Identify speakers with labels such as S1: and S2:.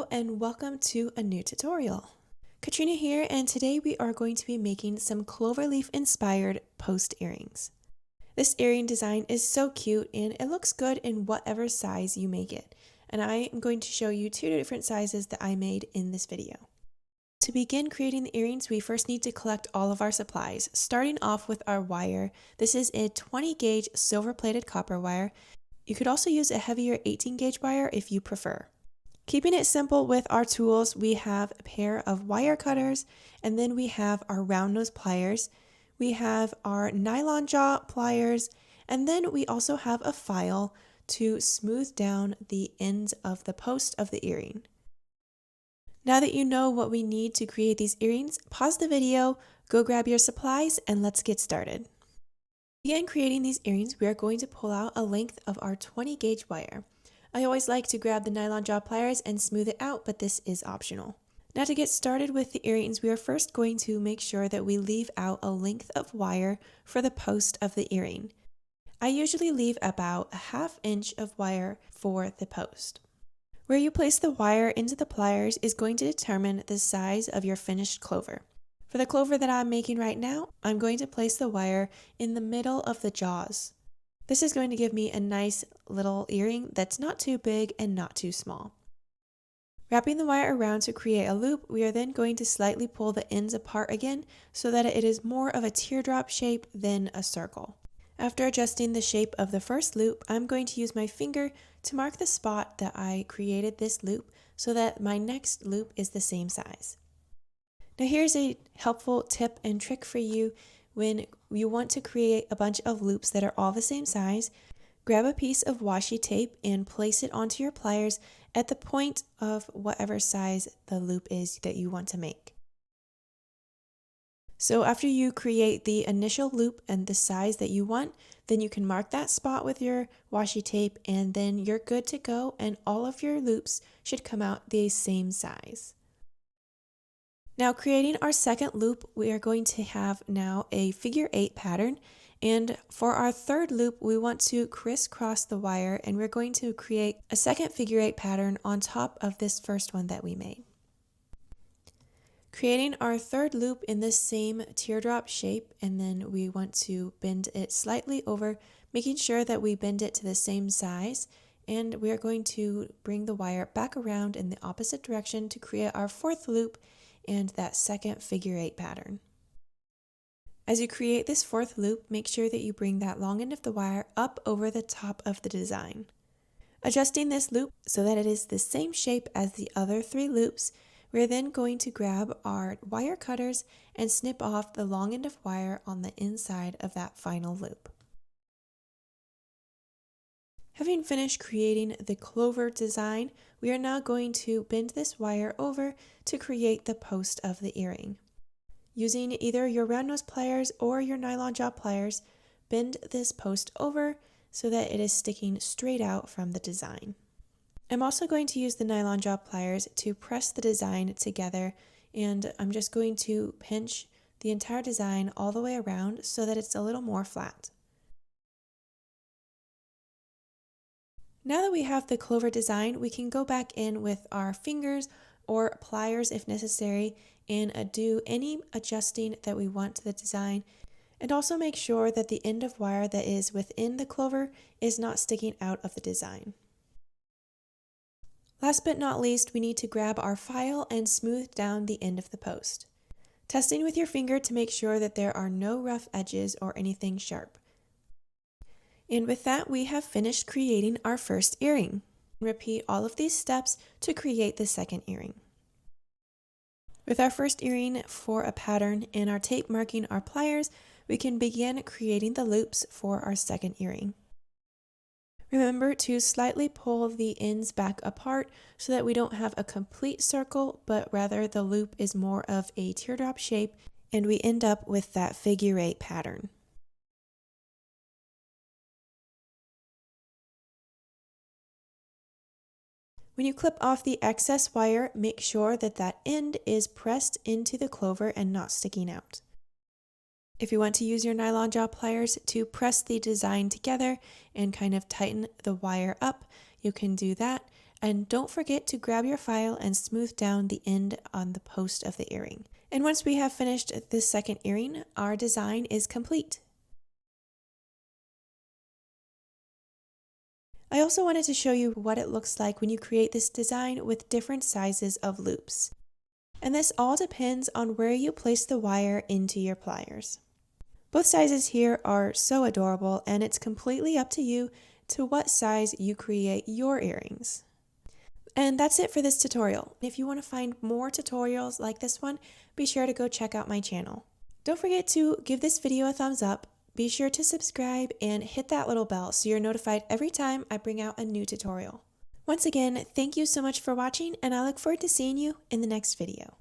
S1: and welcome to a new tutorial. Katrina here, and today we are going to be making some cloverleaf inspired post earrings. This earring design is so cute and it looks good in whatever size you make it. And I am going to show you two different sizes that I made in this video. To begin creating the earrings, we first need to collect all of our supplies, starting off with our wire. This is a 20 gauge silver plated copper wire. You could also use a heavier 18 gauge wire if you prefer. Keeping it simple with our tools, we have a pair of wire cutters, and then we have our round nose pliers, we have our nylon jaw pliers, and then we also have a file to smooth down the ends of the post of the earring. Now that you know what we need to create these earrings, pause the video, go grab your supplies, and let's get started. To begin creating these earrings, we are going to pull out a length of our 20 gauge wire. I always like to grab the nylon jaw pliers and smooth it out, but this is optional. Now to get started with the earrings, we are first going to make sure that we leave out a length of wire for the post of the earring. I usually leave about a ½ inch of wire for the post. Where you place the wire into the pliers is going to determine the size of your finished clover. For the clover that I'm making right now, I'm going to place the wire in the middle of the jaws. This is going to give me a nice little earring that's not too big and not too small. Wrapping the wire around to create a loop, we are then going to slightly pull the ends apart again so that it is more of a teardrop shape than a circle. After adjusting the shape of the first loop, I'm going to use my finger to mark the spot that I created this loop so that my next loop is the same size. Now here's a helpful tip and trick for you. When you want to create a bunch of loops that are all the same size, grab a piece of washi tape and place it onto your pliers at the point of whatever size the loop is that you want to make. So after you create the initial loop and the size that you want, then you can mark that spot with your washi tape and then you're good to go, and all of your loops should come out the same size. Now creating our second loop, we are going to have now a figure 8 pattern, and for our third loop we want to crisscross the wire, and we're going to create a second figure 8 pattern on top of this first one that we made. Creating our third loop in this same teardrop shape, and then we want to bend it slightly over, making sure that we bend it to the same size, and we are going to bring the wire back around in the opposite direction to create our fourth loop and that second figure 8 pattern. As you create this fourth loop, make sure that you bring that long end of the wire up over the top of the design. Adjusting this loop so that it is the same shape as the other 3 loops, we're then going to grab our wire cutters and snip off the long end of wire on the inside of that final loop. Having finished creating the clover design, we are now going to bend this wire over to create the post of the earring. Using either your round nose pliers or your nylon jaw pliers, bend this post over so that it is sticking straight out from the design. I'm also going to use the nylon jaw pliers to press the design together, and I'm just going to pinch the entire design all the way around so that it's a little more flat. Now that we have the clover design, we can go back in with our fingers or pliers if necessary and do any adjusting that we want to the design, and also make sure that the end of wire that is within the clover is not sticking out of the design. Last but not least, we need to grab our file and smooth down the end of the post, testing with your finger to make sure that there are no rough edges or anything sharp. And with that, we have finished creating our first earring. Repeat all of these steps to create the second earring. With our first earring for a pattern and our tape marking our pliers, we can begin creating the loops for our second earring. Remember to slightly pull the ends back apart so that we don't have a complete circle, but rather the loop is more of a teardrop shape and we end up with that figure 8 pattern. When you clip off the excess wire, make sure that that end is pressed into the clover and not sticking out. If you want to use your nylon jaw pliers to press the design together and kind of tighten the wire up, you can do that. And don't forget to grab your file and smooth down the end on the post of the earring. And once we have finished this second earring, our design is complete. I also wanted to show you what it looks like when you create this design with different sizes of loops. And this all depends on where you place the wire into your pliers. Both sizes here are so adorable, and it's completely up to you to what size you create your earrings. And that's it for this tutorial. If you want to find more tutorials like this one, be sure to go check out my channel. Don't forget to give this video a thumbs up, be sure to subscribe, and hit that little bell so you're notified every time I bring out a new tutorial. Once again, thank you so much for watching, and I look forward to seeing you in the next video.